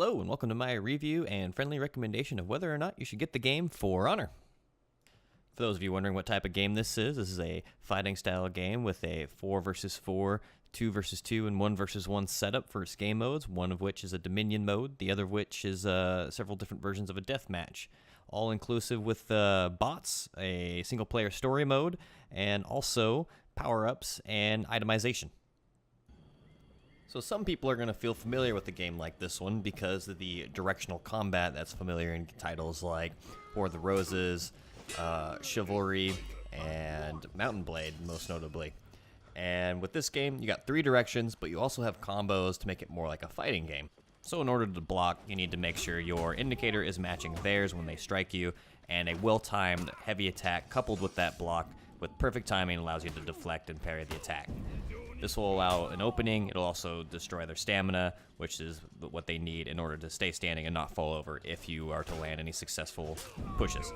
Hello and welcome to my review and friendly recommendation of whether or not you should get the game For Honor. For those of you wondering what type of game this is a fighting style game with a 4 versus 4, 2 versus 2, and 1 versus 1 setup for its game modes, one of which is a Dominion mode, the other of which is several different versions of a deathmatch. All inclusive with bots, a single player story mode, and also power-ups and itemization. So some people are going to feel familiar with a game like this one because of the directional combat that's familiar in titles like War of the Roses, Chivalry, and Mountain Blade, most notably. And with this game, you got 3 directions, but you also have combos to make it more like a fighting game. So in order to block, you need to make sure your indicator is matching theirs when they strike you, and a well-timed heavy attack coupled with that block with perfect timing allows you to deflect and parry the attack. This will allow an opening. It'll also destroy their stamina, which is what they need in order to stay standing and not fall over if you are to land any successful pushes.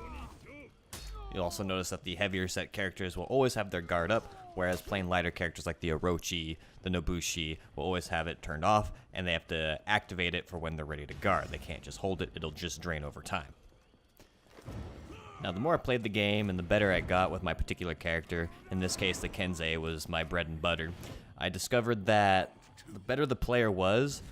You'll also notice that the heavier set characters will always have their guard up, whereas plain lighter characters like the Orochi, the Nobushi, will always have it turned off, and they have to activate it for when they're ready to guard. They can't just hold it, it'll just drain over time. Now, the more I played the game and the better I got with my particular character, in this case the Kensei was my bread and butter, I discovered that the better the player was,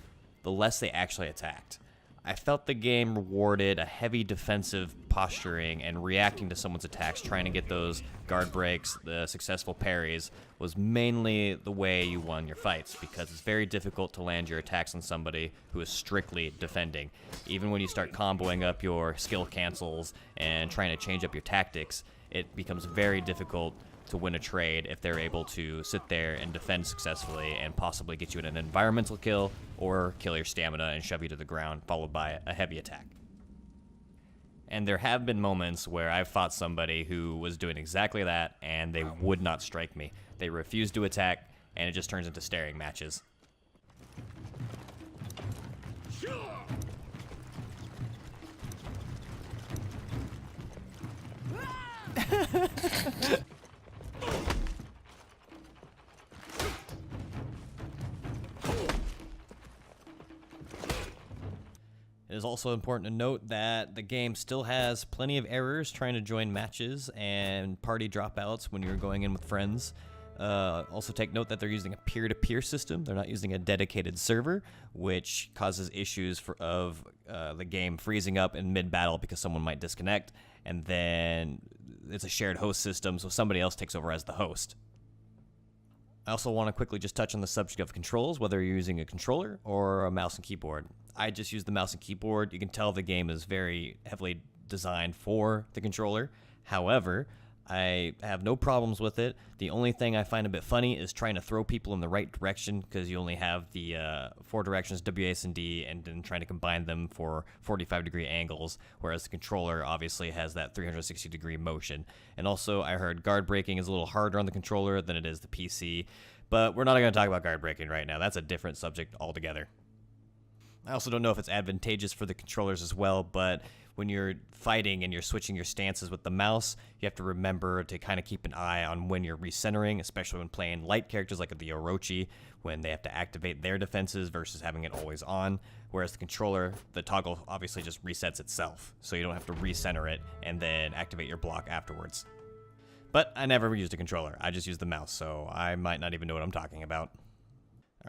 the less they actually attacked. I felt the game rewarded a heavy defensive posturing and reacting to someone's attacks, trying to get those guard breaks, the successful parries, was mainly the way you won your fights, because it's very difficult to land your attacks on somebody who is strictly defending. Even when you start comboing up your skill cancels and trying to change up your tactics, it becomes very difficult to win a trade if they're able to sit there and defend successfully and possibly get you in an environmental kill or kill your stamina and shove you to the ground, followed by a heavy attack. And there have been moments where I've fought somebody who was doing exactly that and they would not strike me. They refused to attack and it just turns into staring matches. It is also important to note that the game still has plenty of errors trying to join matches and party dropouts when you're going in with friends. Also take note that they're using a peer-to-peer system. They're not using a dedicated server, which causes issues of the game freezing up in mid-battle because someone might disconnect, and then it's a shared host system, so somebody else takes over as the host. I also want to quickly just touch on the subject of controls, whether you're using a controller or a mouse and keyboard. I just use the mouse and keyboard. You can tell the game is very heavily designed for the controller. However, I have no problems with it. The only thing I find a bit funny is trying to throw people in the right direction, because you only have the 4 directions, W, A, and D, and then trying to combine them for 45-degree angles, whereas the controller obviously has that 360-degree motion. And also, I heard guard breaking is a little harder on the controller than it is the PC, but we're not going to talk about guard breaking right now. That's a different subject altogether. I also don't know if it's advantageous for the controllers as well, but when you're fighting and you're switching your stances with the mouse, you have to remember to kind of keep an eye on when you're recentering, especially when playing light characters like the Orochi, when they have to activate their defenses versus having it always on, whereas the controller, the toggle obviously just resets itself, so you don't have to recenter it and then activate your block afterwards. But I never used a controller, I just used the mouse, so I might not even know what I'm talking about.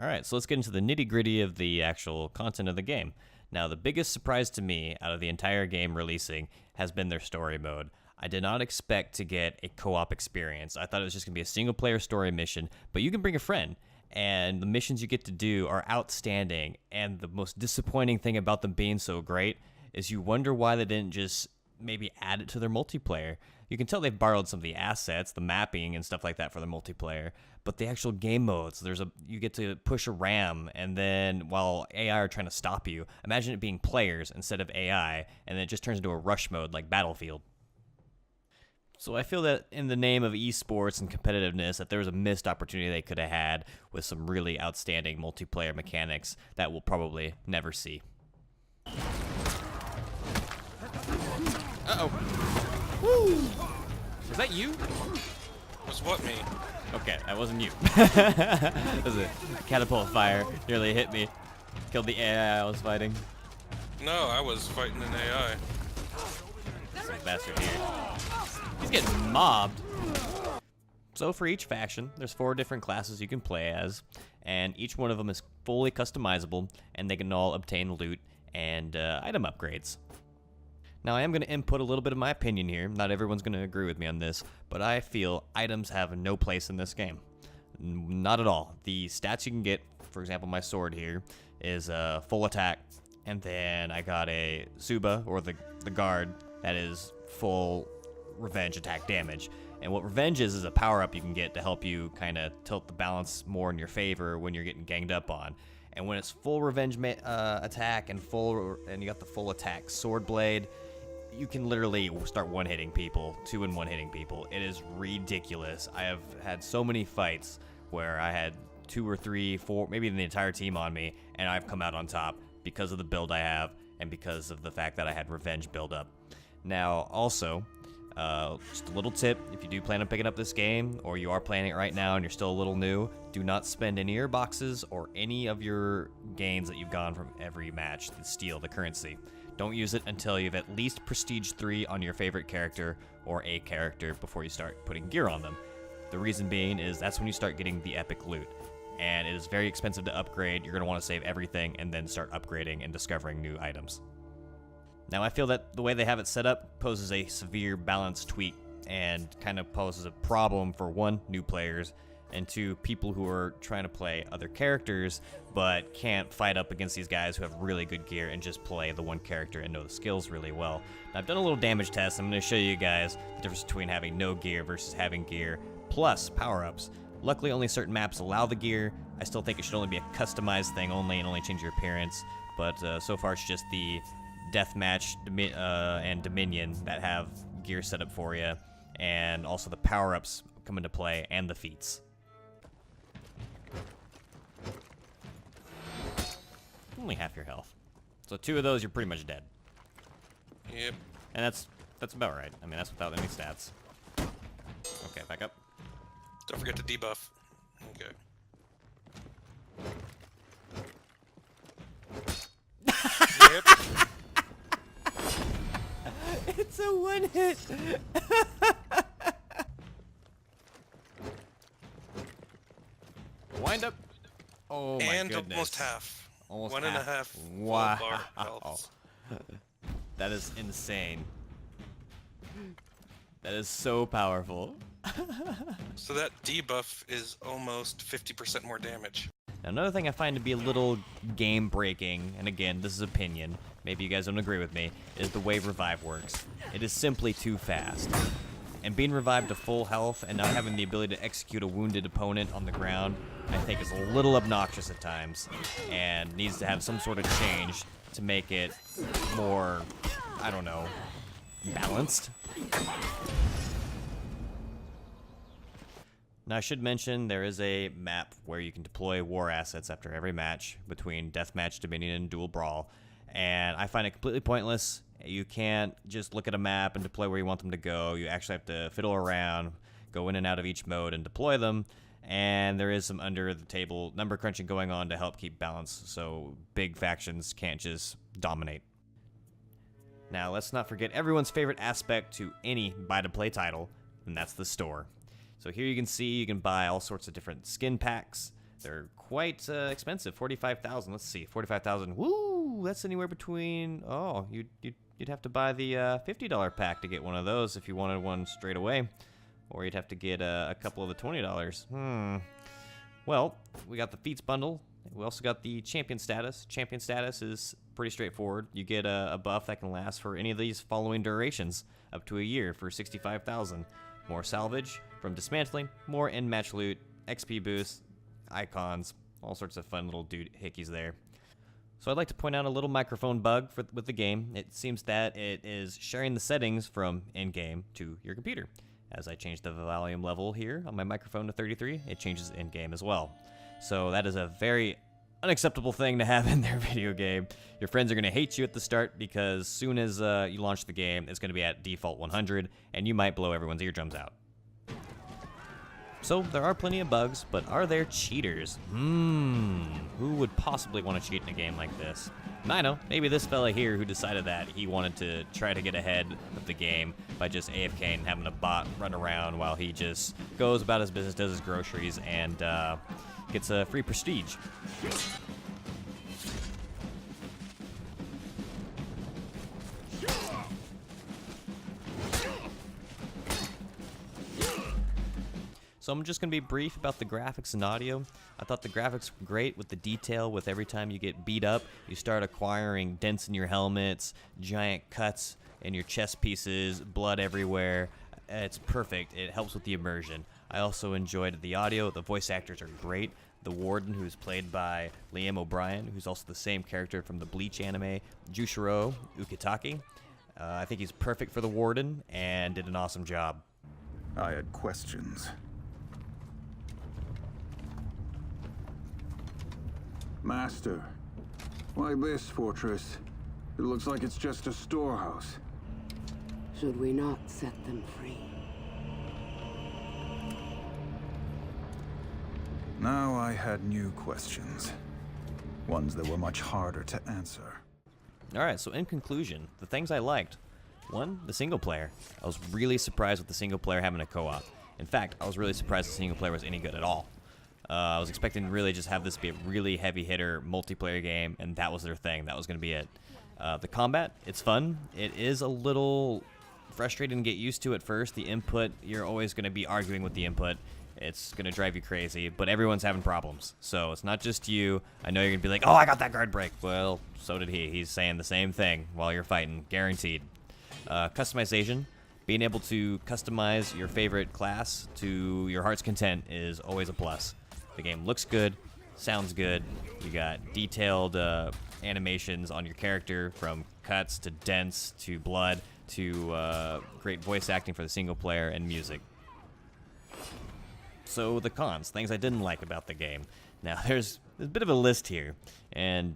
Alright, so let's get into the nitty-gritty of the actual content of the game. Now, the biggest surprise to me out of the entire game releasing has been their story mode. I did not expect to get a co-op experience. I thought it was just going to be a single-player story mission, but you can bring a friend, and the missions you get to do are outstanding, and the most disappointing thing about them being so great is you wonder why they didn't just maybe add it to their multiplayer. You can tell they've borrowed some of the assets, the mapping and stuff like that for the multiplayer, but the actual game modes, you get to push a ram, and then while AI are trying to stop you, imagine it being players instead of AI, and then it just turns into a rush mode like Battlefield. So I feel that in the name of esports and competitiveness, that there was a missed opportunity they could have had with some really outstanding multiplayer mechanics that we'll probably never see. Uh-oh. Woo! Was that you? Was what me? Okay, that wasn't you. That was a catapult fire. Nearly hit me. Killed the AI I was fighting. No, I was fighting an AI. This bastard here. He's getting mobbed. So for each faction, there's 4 different classes you can play as, and each one of them is fully customizable, and they can all obtain loot and item upgrades. Now I am going to input a little bit of my opinion here. Not everyone's going to agree with me on this, but I feel items have no place in this game. Not at all. The stats you can get, for example, my sword here is full attack, and then I got a Suba, or the guard, that is full revenge attack damage. And what revenge is a power-up you can get to help you kind of tilt the balance more in your favor when you're getting ganged up on. And when it's full revenge attack and you got the full attack sword blade, you can literally start one-hitting people, 2-in-1 hitting people. It is ridiculous. I have had so many fights where I had 2 or 3, 4, maybe even the entire team on me, and I've come out on top because of the build I have and because of the fact that I had revenge build up. Now, also, just a little tip, if you do plan on picking up this game, or you are playing it right now and you're still a little new, do not spend any of your boxes or any of your gains that you've gone from every match to steal the currency. Don't use it until you have at least Prestige 3 on your favorite character or a character before you start putting gear on them. The reason being is that's when you start getting the epic loot, and it is very expensive to upgrade. You're going to want to save everything and then start upgrading and discovering new items. Now I feel that the way they have it set up poses a severe balance tweak and kind of poses a problem for 1, new players, and 2, people who are trying to play other characters but can't fight up against these guys who have really good gear and just play the one character and know the skills really well. Now I've done a little damage test. I'm going to show you guys the difference between having no gear versus having gear plus power-ups. Luckily only certain maps allow the gear. I still think it should only be a customized thing only and only change your appearance, but so far it's just the Deathmatch and Dominion that have gear set up for you, and also the power-ups come into play and the feats. Only half your health. So 2 of those, you're pretty much dead. Yep. And that's about right. I mean, that's without any stats. Okay, back up. Don't forget to debuff. Okay. Yep. It's a 1-hit. Wind up. Oh my and goodness. almost half. Almost 1.5. Wow. Full bar health. That is insane. That is so powerful. So that debuff is almost 50% more damage. Now, another thing I find to be a little game breaking, and again, this is opinion, maybe you guys don't agree with me, is the way revive works. It is simply too fast. And being revived to full health and not having the ability to execute a wounded opponent on the ground, I think is a little obnoxious at times, and needs to have some sort of change to make it more, I don't know, balanced. Now I should mention there is a map where you can deploy war assets after every match between Deathmatch, Dominion, and Dual Brawl, and I find it completely pointless. You can't just look at a map and deploy where you want them to go. You actually have to fiddle around, go in and out of each mode and deploy them, and there is some under-the-table number crunching going on to help keep balance so big factions can't just dominate. Now let's not forget everyone's favorite aspect to any buy-to-play title, and that's the store. So here you can see you can buy all sorts of different skin packs. They're quite expensive, 45,000. Let's see, 45,000. Woo! That's anywhere between. Oh, you'd have to buy the $50 pack to get one of those if you wanted one straight away, or you'd have to get a couple of the $20. Well, we got the feats bundle. We also got the champion status. Champion status is pretty straightforward. You get a buff that can last for any of these following durations, up to a year for 65,000. More salvage from dismantling, more in-match loot, XP boosts, icons, all sorts of fun little hickeys there. So I'd like to point out a little microphone bug with the game. It seems that it is sharing the settings from in-game to your computer. As I change the volume level here on my microphone to 33, it changes in-game as well. So that is a very unacceptable thing to have in their video game. Your friends are going to hate you at the start because soon as you launch the game, it's going to be at default 100, and you might blow everyone's eardrums out. So there are plenty of bugs, but are there cheaters? Who would possibly want to cheat in a game like this? I know, maybe this fella here who decided that he wanted to try to get ahead of the game by just AFK and having a bot run around while he just goes about his business, does his groceries, and gets a free prestige. So I'm just going to be brief about the graphics and audio. I thought the graphics were great with the detail. With every time you get beat up, you start acquiring dents in your helmets, giant cuts in your chest pieces, blood everywhere. It's perfect. It helps with the immersion. I also enjoyed the audio. The voice actors are great. The Warden, who's played by Liam O'Brien, who's also the same character from the Bleach anime, Jushiro Ukitake. I think he's perfect for the Warden and did an awesome job. I had questions. Master, why this fortress? It looks like it's just a storehouse. Should we not set them free? Now I had new questions. Ones that were much harder to answer. Alright, so in conclusion, the things I liked. One, the single player. I was really surprised with the single player having a co-op. In fact, I was really surprised the single player was any good at all. I was expecting to really just have this be a really heavy hitter multiplayer game, and that was their thing. That was going to be it. The combat, it's fun. It is a little frustrating to get used to at first. The input, you're always going to be arguing with the input. It's going to drive you crazy, but everyone's having problems. So it's not just you. I know you're going to be like, oh, I got that guard break. Well, so did he. He's saying the same thing while you're fighting, guaranteed. Customization. Being able to customize your favorite class to your heart's content is always a plus. The game looks good, sounds good. You got detailed animations on your character, from cuts to dents to blood to great voice acting for the single player and music. So the cons, things I didn't like about the game. Now there's a bit of a list here, and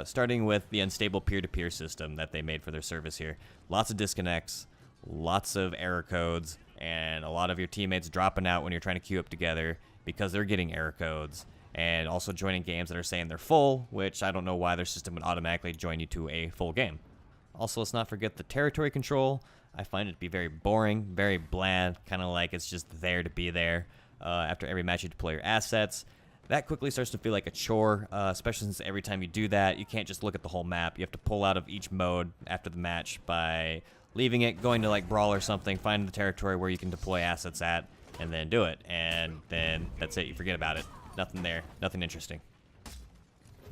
starting with the unstable peer-to-peer system that they made for their service here. Lots of disconnects, lots of error codes, and a lot of your teammates dropping out when you're trying to queue up together because they're getting error codes, and also joining games that are saying they're full, which I don't know why their system would automatically join you to a full game. Also, let's not forget the territory control. I find it to be very boring, very bland, kind of like it's just there to be there. After every match you deploy your assets. That quickly starts to feel like a chore, especially since every time you do that, you can't just look at the whole map. You have to pull out of each mode after the match by leaving it, going to like Brawl or something, finding the territory where you can deploy assets at, and then do it. And then that's it. You forget about it. Nothing there. Nothing interesting.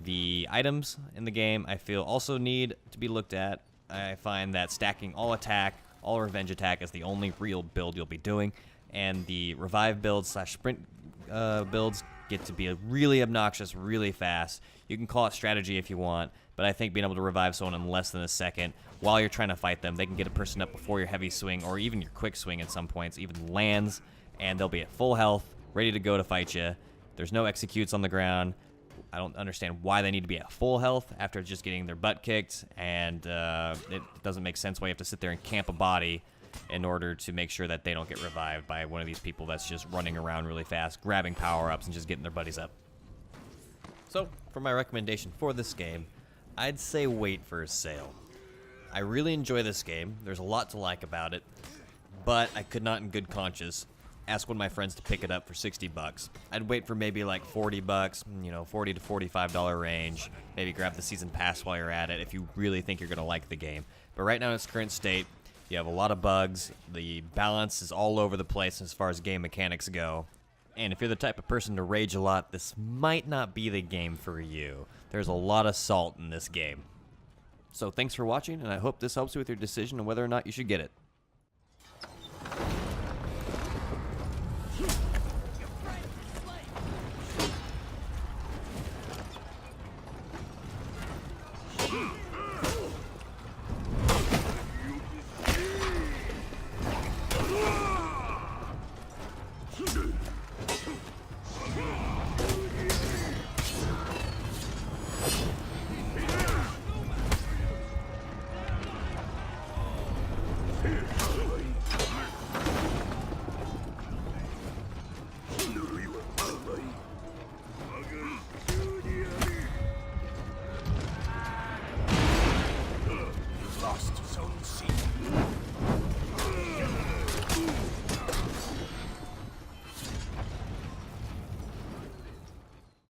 The items in the game, I feel, also need to be looked at. I find that stacking all attack, all revenge attack is the only real build you'll be doing. And the revive builds / sprint builds get to be really obnoxious really fast. You can call it strategy if you want, but I think being able to revive someone in less than a second while you're trying to fight them, they can get a person up before your heavy swing or even your quick swing at some points even lands, and they'll be at full health, ready to go to fight you. There's no executes on the ground. I don't understand why they need to be at full health after just getting their butt kicked, and it doesn't make sense why you have to sit there and camp a body in order to make sure that they don't get revived by one of these people that's just running around really fast, grabbing power-ups and just getting their buddies up. So, for my recommendation for this game, I'd say wait for a sale. I really enjoy this game. There's a lot to like about it, but I could not in good conscience ask one of my friends to pick it up for 60 bucks. I'd wait for maybe like 40 bucks, you know, $40 to $45 range. Maybe grab the season pass while you're at it if you really think you're going to like the game. But right now in its current state, you have a lot of bugs, the balance is all over the place as far as game mechanics go, and if you're the type of person to rage a lot, this might not be the game for you. There's a lot of salt in this game. So thanks for watching, and I hope this helps you with your decision on whether or not you should get it. lost Zone C.